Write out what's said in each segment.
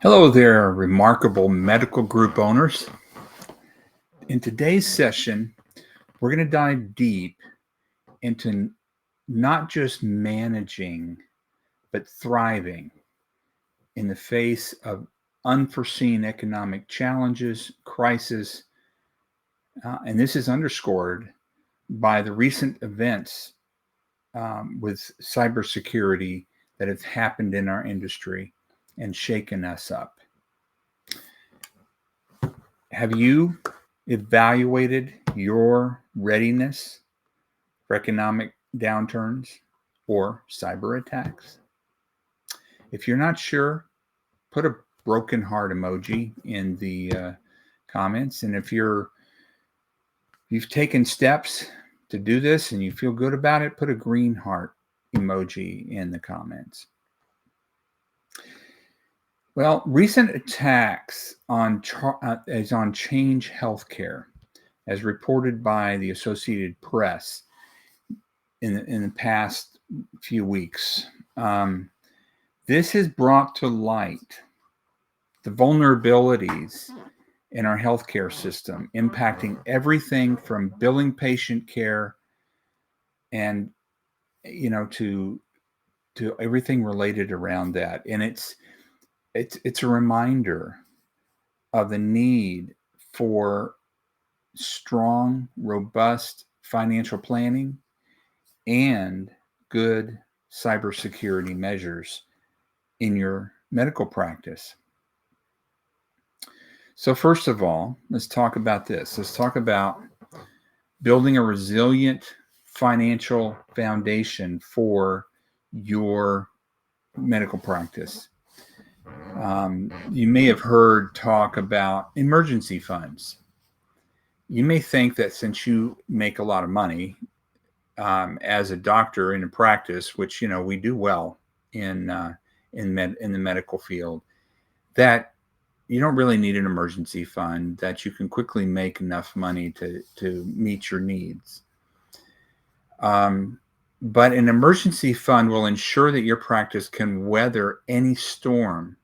Hello there, remarkable medical group owners. In today's session, we're going to dive deep into not just managing, but thriving in the face of unforeseen economic challenges, crisis, and this is underscored by the recent events with cybersecurity that have happened in our industry and shaken us up. Have you evaluated your readiness for economic downturns or cyber attacks? If you're not sure, put a broken heart emoji in the comments. And if you've taken steps to do this and you feel good about it, put a green heart emoji in the comments. Well, recent attacks on Change Healthcare, as reported by the Associated Press in the past few weeks. This has brought to light the vulnerabilities in our healthcare system, impacting everything from billing patient care and to everything related around that. And it's a reminder of the need for strong, robust financial planning and good cybersecurity measures in your medical practice. So first of all, let's talk about this. Let's talk about building a resilient financial foundation for your medical practice. You may have heard talk about emergency funds. You may think that since you make a lot of money as a doctor in a practice, which we do well in the medical field, that you don't really need an emergency fund, that you can quickly make enough money to meet your needs. But an emergency fund will ensure that your practice can weather any storm,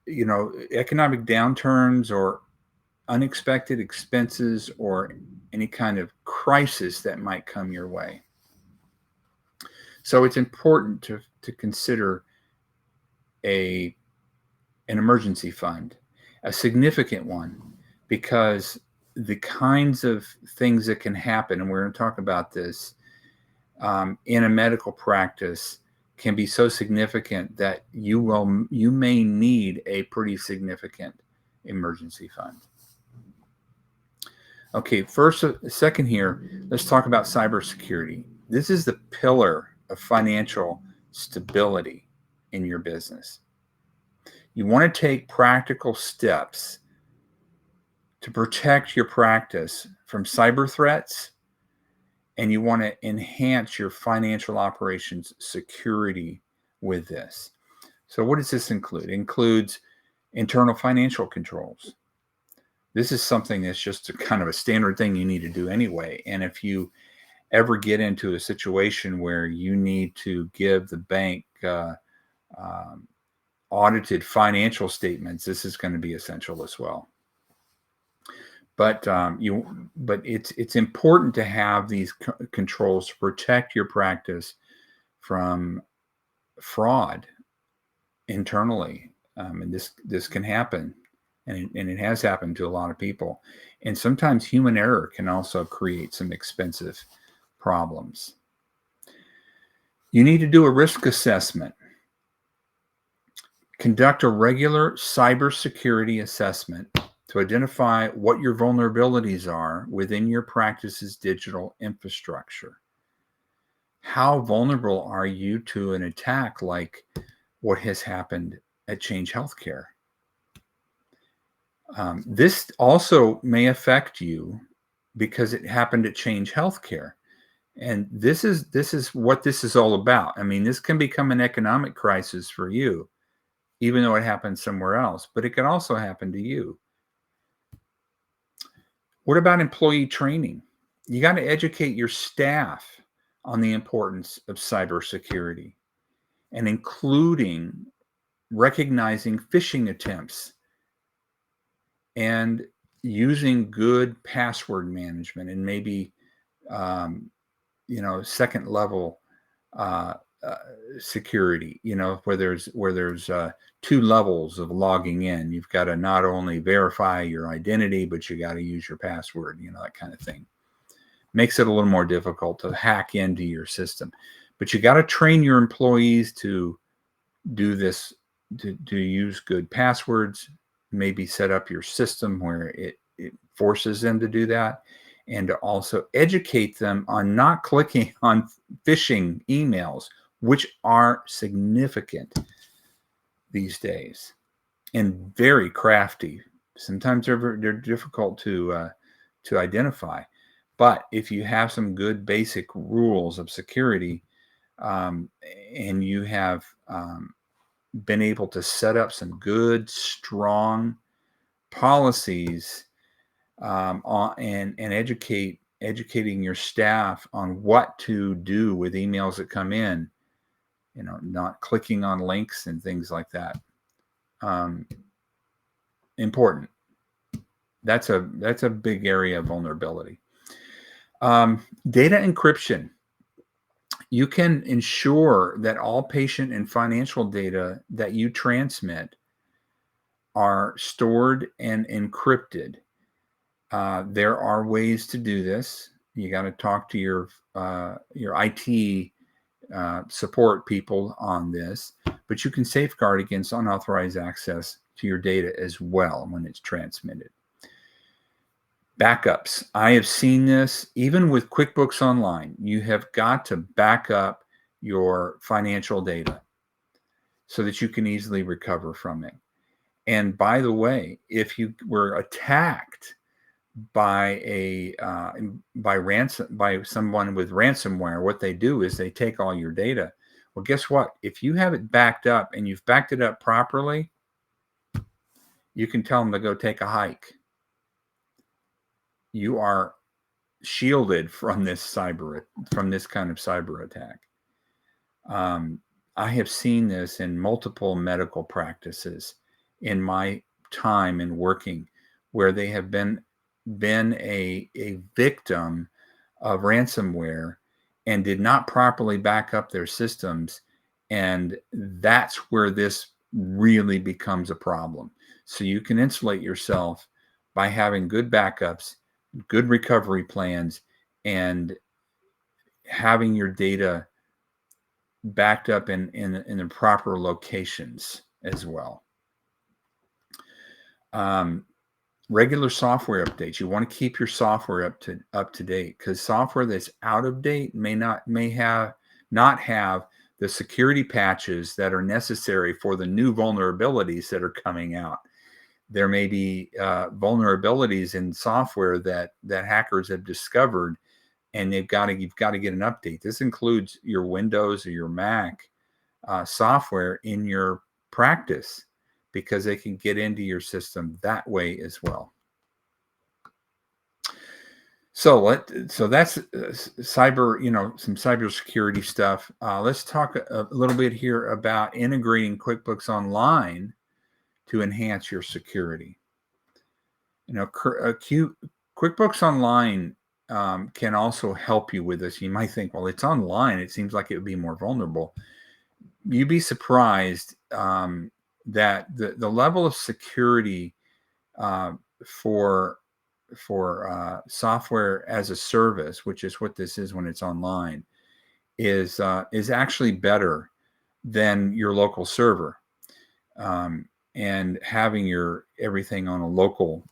economic downturns or unexpected expenses or any kind of crisis that might come your way. So it's important to consider an emergency fund, a significant one, because the kinds of things that can happen, and we're going to talk about this, in a medical practice can be so significant that you may need a pretty significant emergency fund. Okay, second here, let's talk about cybersecurity. This is the pillar of financial stability in your business. You want to take practical steps to protect your practice from cyber threats, and you want to enhance your financial operations security with this. So what does this include? It includes internal financial controls. This is something that's just a kind of a standard thing you need to do anyway. And if you ever get into a situation where you need to give the bank audited financial statements, this is going to be essential as well. But it's important to have these controls to protect your practice from fraud internally, and this can happen, and it has happened to a lot of people. And sometimes human error can also create some expensive problems. You need to do a risk assessment. Conduct a regular cybersecurity assessment to identify what your vulnerabilities are within your practice's digital infrastructure. How vulnerable are you to an attack like what has happened at Change Healthcare? This also may affect you because it happened at Change Healthcare. And this is what this is all about. I mean, this can become an economic crisis for you, even though it happened somewhere else, but it can also happen to you. What about employee training? You got to educate your staff on the importance of cybersecurity and including recognizing phishing attempts and using good password management and maybe second level uh, security, where there's 2 levels of logging in. You've got to not only verify your identity, but you got to use your password, that kind of thing. Makes it a little more difficult to hack into your system. But you got to train your employees to do this, to use good passwords, maybe set up your system where it forces them to do that, and to also educate them on not clicking on phishing emails, which are significant these days and very crafty. Sometimes they're difficult to identify. But if you have some good basic rules of security, and you have been able to set up some good, strong policies, and educating your staff on what to do with emails that come in, not clicking on links and things like that. Important. That's a big area of vulnerability. Data encryption. You can ensure that all patient and financial data that you transmit are stored and encrypted. There are ways to do this. You got to talk to your IT support people on this, but you can safeguard against unauthorized access to your data as well when it's transmitted. Backups. I have seen this even with QuickBooks Online. You have got to back up your financial data so that you can easily recover from it. And by the way, if you were attacked by someone with ransomware, what they do is they take all your data. Well, guess what? If you have it backed up and you've backed it up properly, you can tell them to go take a hike. You are shielded from this kind of cyber attack. I have seen this in multiple medical practices in my time in working, where they have been a victim of ransomware and did not properly back up their systems. And that's where this really becomes a problem. So you can insulate yourself by having good backups, good recovery plans, and having your data backed up in the proper locations as well. Regular software updates. You want to keep your software up to date, because software that's out of date may not have the security patches that are necessary for the new vulnerabilities that are coming out. There may be vulnerabilities in software that hackers have discovered, and you've got to get an update. This includes your Windows or your Mac software in your practice, because they can get into your system that way as well. So that's cyber, some cybersecurity stuff. Let's talk a little bit here about integrating QuickBooks Online to enhance your security. QuickBooks Online can also help you with this. You might think, well, it's online, it seems like it would be more vulnerable. You'd be surprised that the level of security for software as a service, which is what this is when it's online, is actually better than your local server, and having everything on a local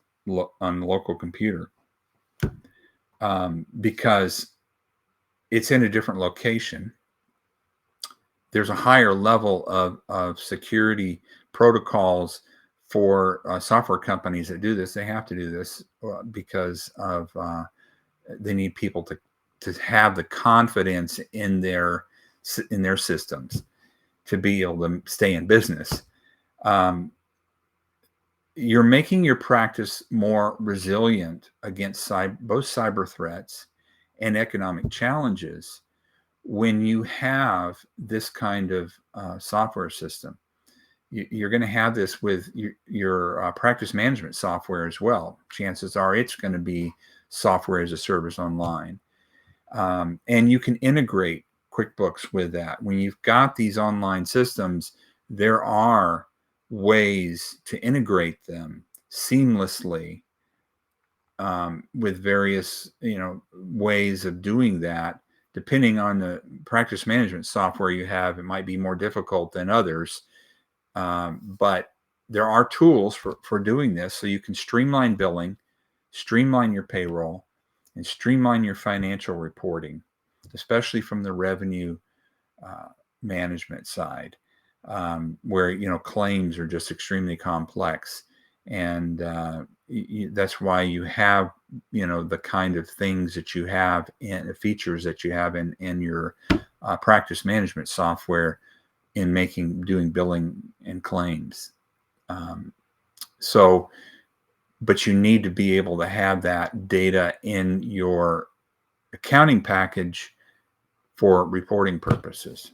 computer, because it's in a different location. There's a higher level of security protocols for software companies that do this. They have to do this because of they need people to have the confidence in their systems to be able to stay in business. You're making your practice more resilient against both cyber threats and economic challenges when you have this kind of software system. You're going to have this with your practice management software as well. Chances are it's going to be software as a service online. And you can integrate QuickBooks with that. When you've got these online systems, there are ways to integrate them seamlessly with various, ways of doing that. Depending on the practice management software you have, it might be more difficult than others. But there are tools for doing this, so you can streamline billing, streamline your payroll, and streamline your financial reporting, especially from the revenue management side, where claims are just extremely complex, and that's why you have the kind of things that you have and the features that you have in your practice management software in doing billing and claims. But you need to be able to have that data in your accounting package for reporting purposes,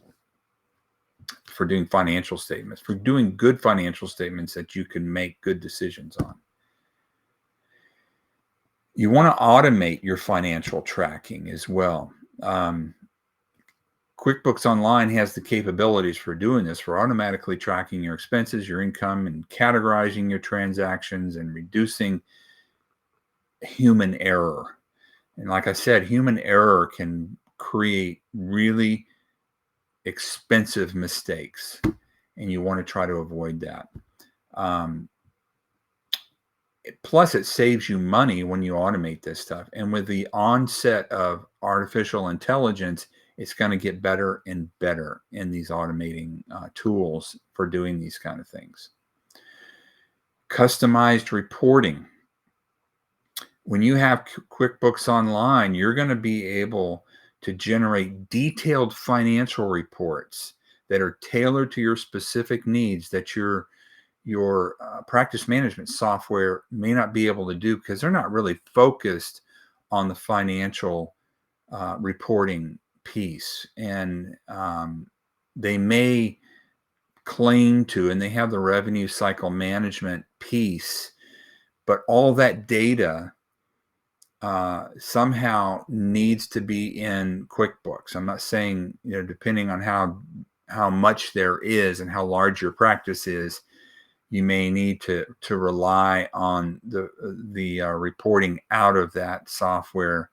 for doing financial statements, for doing good financial statements that you can make good decisions on. You want to automate your financial tracking as well. QuickBooks Online has the capabilities for doing this, for automatically tracking your expenses, your income, and categorizing your transactions and reducing human error. And like I said, human error can create really expensive mistakes, and you want to try to avoid that. Plus, it saves you money when you automate this stuff. And with the onset of artificial intelligence, it's going to get better and better in these automating tools for doing these kind of things. Customized reporting. When you have QuickBooks Online, you're going to be able to generate detailed financial reports that are tailored to your specific needs that your practice management software may not be able to do, because they're not really focused on the financial reporting piece. And they may claim to, and they have the revenue cycle management piece, but all that data somehow needs to be in QuickBooks. I'm not saying, depending on how much there is and how large your practice is, you may need to rely on the reporting out of that software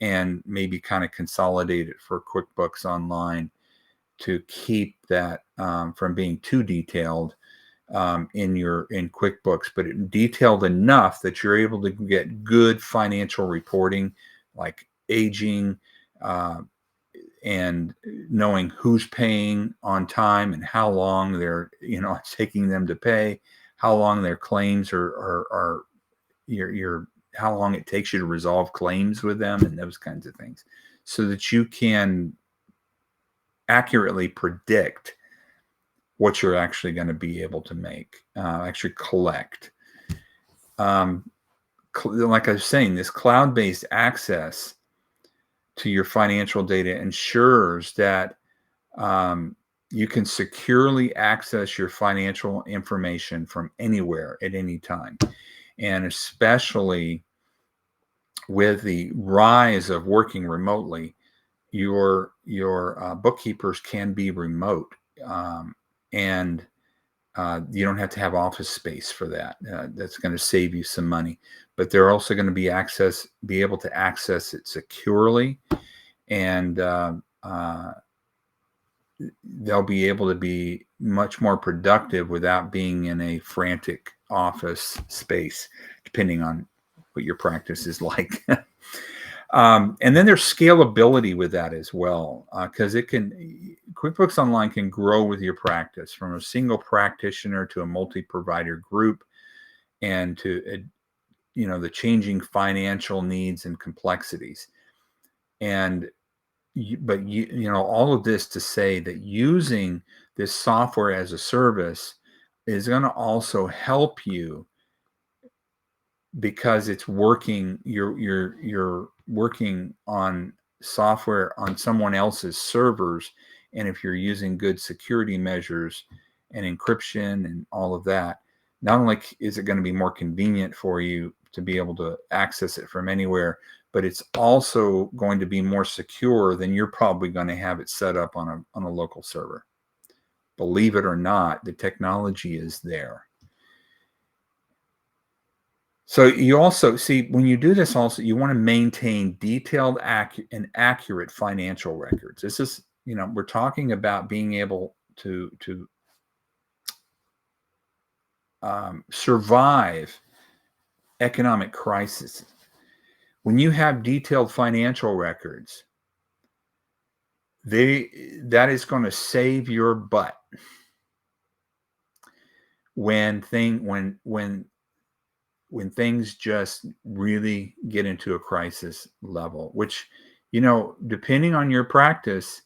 and maybe kind of consolidate it for QuickBooks Online to keep that from being too detailed in QuickBooks, but detailed enough that you're able to get good financial reporting, like aging, and knowing who's paying on time and how long they're, it's taking them to pay, how long their claims are how long it takes you to resolve claims with them, and those kinds of things, so that you can accurately predict what you're actually going to be able to actually collect. Like I was saying, this cloud-based access to your financial data ensures that you can securely access your financial information from anywhere at any time. And especially with the rise of working remotely, your bookkeepers can be remote, and you don't have to have office space for that. That's going to save you some money. But they're also going to be able to access it securely, and they'll be able to be much more productive without being in a frantic office space, depending on what your practice is like. And then there's scalability with that as well, because QuickBooks Online can grow with your practice from a single practitioner to a multi-provider group, and to the changing financial needs and complexities. And all of this to say that using this software as a service is going to also help you, because it's working. You're working on software on someone else's servers, and if you're using good security measures and encryption and all of that. Not only is it going to be more convenient for you to be able to access it from anywhere, but it's also going to be more secure than you're probably going to have it set up on a local server. Believe it or not, the technology is there. So you also see, when you do this, also you want to maintain detailed and accurate financial records. This is, we're talking about being able to survive economic crisis. When you have detailed financial records, that is going to save your butt when things just really get into a crisis level, which, depending on your practice,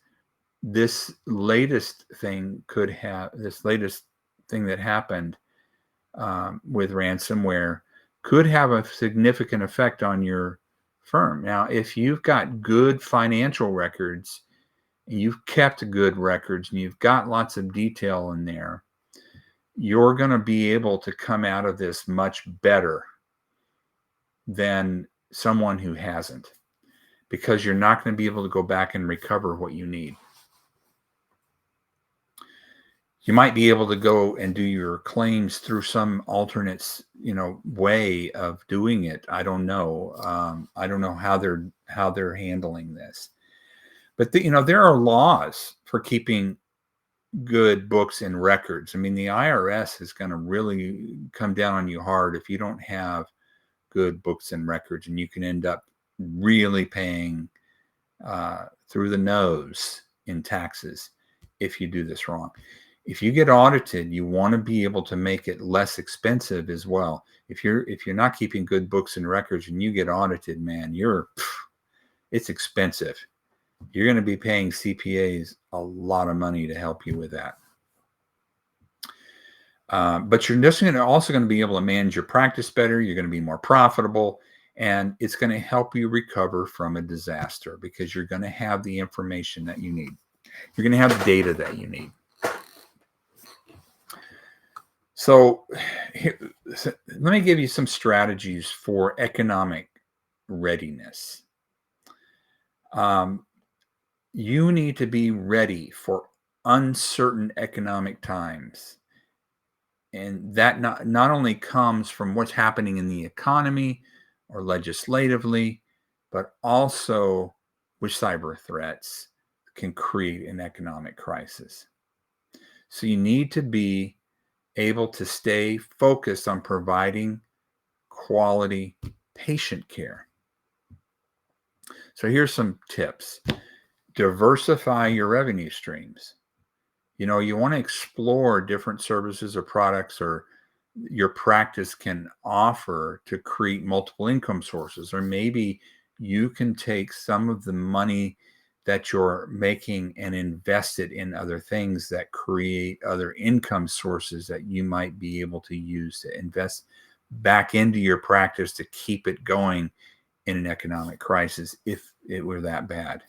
this latest thing that happened with ransomware could have a significant effect on your firm. Now, if you've got good financial records and you've kept good records and you've got lots of detail in there, you're going to be able to come out of this much better than someone who hasn't, because you're not going to be able to go back and recover what you need. You might be able to go and do your claims through some alternate, way of doing it. I don't know. I don't know how they're handling this, but there are laws for keeping good books and records. I mean, the IRS is going to really come down on you hard if you don't have good books and records, and you can end up really paying through the nose in taxes if you do this wrong. If you get audited, you want to be able to make it less expensive as well. If you're not keeping good books and records and you get audited, man, it's expensive. You're going to be paying CPAs a lot of money to help you with that. But you're just also going to be able to manage your practice better. You're going to be more profitable, and it's going to help you recover from a disaster because you're going to have the information that you need. You're going to have the data that you need. So let me give you some strategies for economic readiness. You need to be ready for uncertain economic times. And that not only comes from what's happening in the economy or legislatively, but also which cyber threats can create an economic crisis. So you need to be able to stay focused on providing quality patient care. So here's some tips. Diversify your revenue streams. You want to explore different services or products or your practice can offer to create multiple income sources. Or maybe you can take some of the money that you're making and invest it in other things that create other income sources that you might be able to use to invest back into your practice to keep it going in an economic crisis if it were that bad.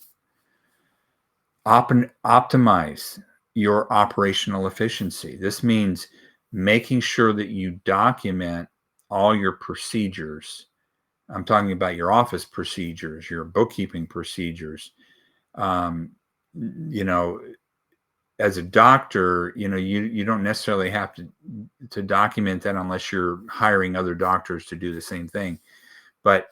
Optimize your operational efficiency. This means making sure that you document all your procedures. I'm talking about your office procedures, your bookkeeping procedures. As a doctor, you don't necessarily have to document that unless you're hiring other doctors to do the same thing. But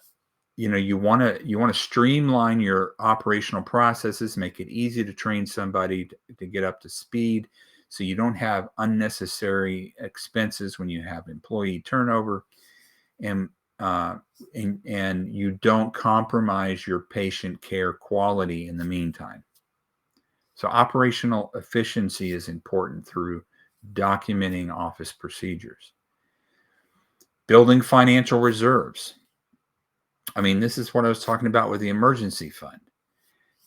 you want to streamline your operational processes, make it easy to train somebody to get up to speed, so you don't have unnecessary expenses when you have employee turnover, and you don't compromise your patient care quality in the meantime. So operational efficiency is important through documenting office procedures. Building financial reserves. I mean, this is what I was talking about with the emergency fund.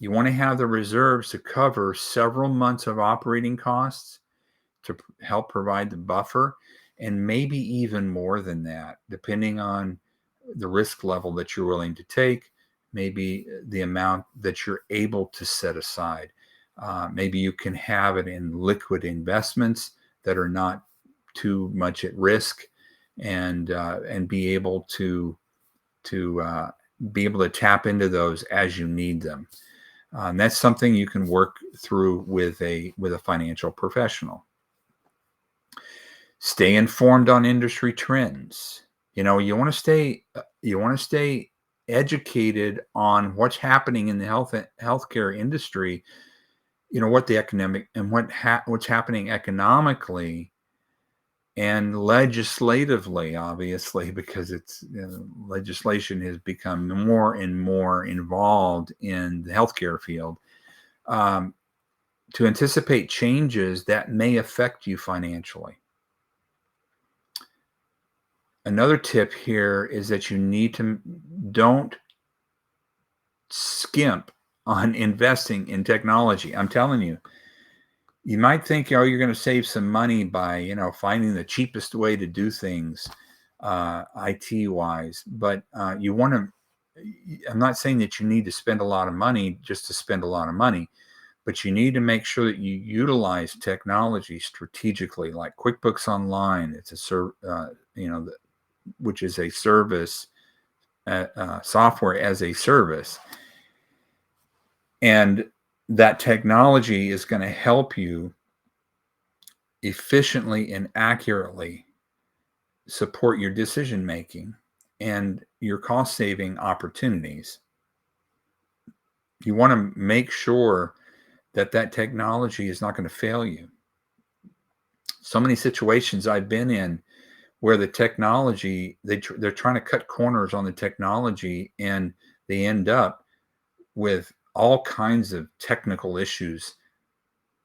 You want to have the reserves to cover several months of operating costs to help provide the buffer, and maybe even more than that, depending on the risk level that you're willing to take, maybe the amount that you're able to set aside. Maybe you can have it in liquid investments that are not too much at risk, and be able to tap into those as you need them. And that's something you can work through with a financial professional. Stay informed on industry trends. You want to stay educated on what's happening in the healthcare industry. What the economic and what's happening economically and legislatively, obviously, because legislation has become more and more involved in the healthcare field, to anticipate changes that may affect you financially. Another tip here is that you don't skimp on investing in technology. I'm telling you, you might think, you're going to save some money by, finding the cheapest way to do things, IT wise, but I'm not saying that you need to spend a lot of money just to spend a lot of money, but you need to make sure that you utilize technology strategically, like QuickBooks Online. It's which is a service, software as a service. And that technology is going to help you efficiently and accurately support your decision making and your cost saving opportunities. You want to make sure that technology is not going to fail you. So many situations I've been in where the technology, they're trying to cut corners on the technology, and they end up with all kinds of technical issues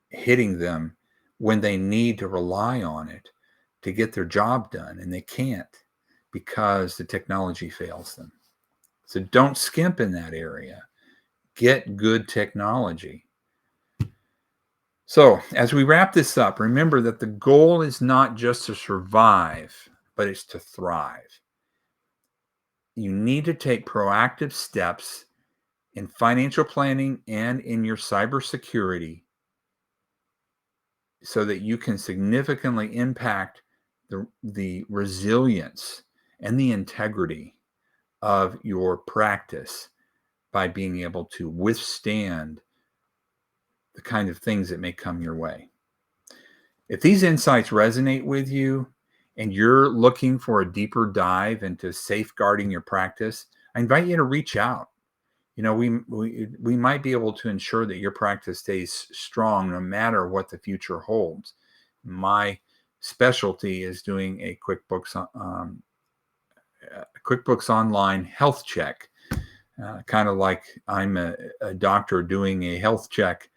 hitting them when they need to rely on it to get their job done, and they can't because the technology fails them. So don't skimp in that area. Get good technology. So as we wrap this up, remember that the goal is not just to survive, but it's to thrive. You need to take proactive steps in financial planning and in your cybersecurity so that you can significantly impact the resilience and the integrity of your practice by being able to withstand the kind of things that may come your way. If these insights resonate with you and you're looking for a deeper dive into safeguarding your practice, I invite you to reach out. We might be able to ensure that your practice stays strong no matter what the future holds. My specialty is doing a QuickBooks Online Health Check, kind of like I'm a doctor doing a health check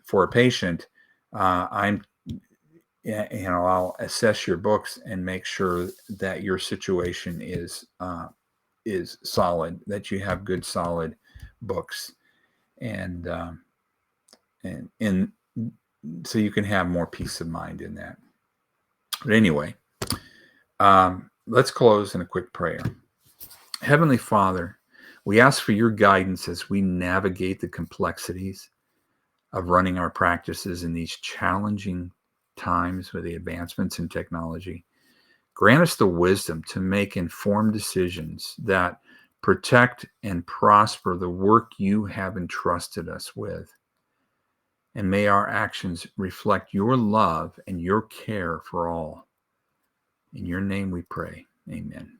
for a patient. I'll assess your books and make sure that your situation is solid, that you have good, solid books, and so you can have more peace of mind in that. But anyway, let's close in a quick prayer. Heavenly Father, we ask for your guidance as we navigate the complexities of running our practices in these challenging times with the advancements in technology. Grant us the wisdom to make informed decisions that protect and prosper the work you have entrusted us with. And may our actions reflect your love and your care for all. In your name we pray. Amen.